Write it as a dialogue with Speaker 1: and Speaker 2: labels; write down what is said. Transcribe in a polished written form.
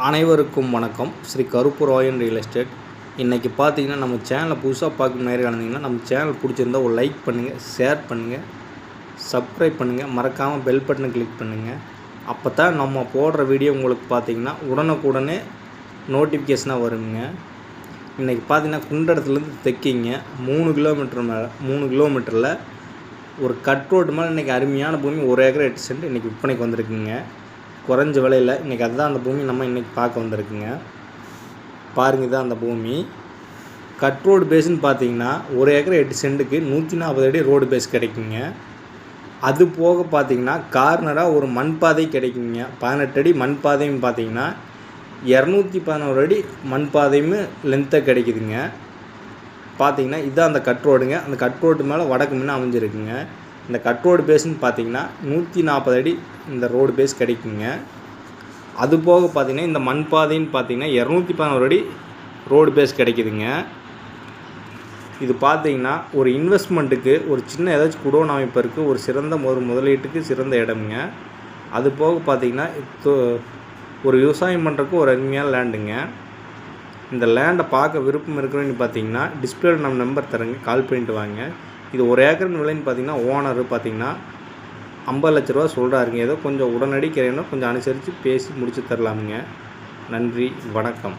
Speaker 1: அனைவருக்கும் வணக்கம். ஸ்ரீ கருப்பு ராயன் ரியல் எஸ்டேட். இன்றைக்கி பார்த்தீங்கன்னா நம்ம சேனலை புதுசாக பார்க்க நேரம் இருந்தீங்கன்னா நம்ம சேனல் பிடிச்சிருந்தா ஒரு லைக் பண்ணுங்கள், ஷேர் பண்ணுங்கள், சப்ஸ்கிரைப் பண்ணுங்கள், மறக்காமல் பெல் பட்டனை கிளிக் பண்ணுங்கள். அப்போ தான் நம்ம போடுற வீடியோ உங்களுக்கு பார்த்தீங்கன்னா உடனுக்குடனே நோட்டிஃபிகேஷனாக வருங்க. இன்றைக்கி பார்த்தீங்கன்னா குண்டடத்துலேருந்து தைக்கிங்க 3 கிலோமீட்டரில் ஒரு கட் ரோடு மேலே இன்றைக்கி அருமையான பூமி 1 ஏக்கர் 8 சென்ட் இன்றைக்கி விற்பனைக்கு வந்திருக்குங்க. குறைஞ்ச விலையில் இன்றைக்கி அதுதான் அந்த பூமி நம்ம இன்றைக்கி பார்க்க வந்திருக்குங்க. பாருங்க, தான் அந்த பூமி. கட் ரோடு பேஸ்ன்னு பார்த்தீங்கன்னா 1 ஏக்கர் 8 சென்ட்டுக்கு 140 அடி ரோடு பேஸ் கிடைக்குங்க. அது போக பார்த்தீங்கன்னா கார்னராக ஒரு மண் பாதை கிடைக்குங்க. 18 அடி மண் பாதையும் பார்த்தீங்கன்னா 211 அடி மண் பாதையும் லென்த்தாக கிடைக்குதுங்க. பார்த்தீங்கன்னா இதுதான் அந்த கட் ரோடுங்க. அந்த கட் ரோடு மேலே வடக்கு முன்னே அமைஞ்சிருக்குங்க. இந்த கட் ரோடு பேஸ்ன்னு பார்த்தீங்கன்னா 140 அடி இந்த ரோடு பேஸ் கிடைக்குங்க. அது போக பார்த்தீங்கன்னா இந்த மண் பாதைன்னு பார்த்தீங்கன்னா 211 அடி ரோடு பேஸ் கிடைக்குதுங்க. இது பார்த்தீங்கன்னா ஒரு இன்வெஸ்ட்மெண்ட்டுக்கு ஒரு சின்ன ஏதாச்சும் குடோன் அமைப்பதற்கு ஒரு சிறந்த முதலீட்டுக்கு சிறந்த இடமுங்க. அது போக பார்த்தீங்கன்னா ஒரு விவசாயம் பண்ணுறதுக்கு ஒரு அருமையான லேண்டுங்க. இந்த லேண்டை பார்க்க விருப்பம் இருக்கிறவங்க பார்த்தீங்கன்னா டிஸ்பிளேல நம்ம நம்பர் தரேங்க, கால் பண்ணிட்டு வாங்க. இது 1 ஏக்கர் விலைன்னு பார்த்தீங்கன்னா ஓனர் பார்த்தீங்கன்னா 50 லட்ச ரூபா சொல்கிறாருங்க. ஏதோ கொஞ்சம் உடனடி கிடையாது, கொஞ்சம் அனுசரித்து பேசி முடித்து தரலாமுங்க. நன்றி, வணக்கம்.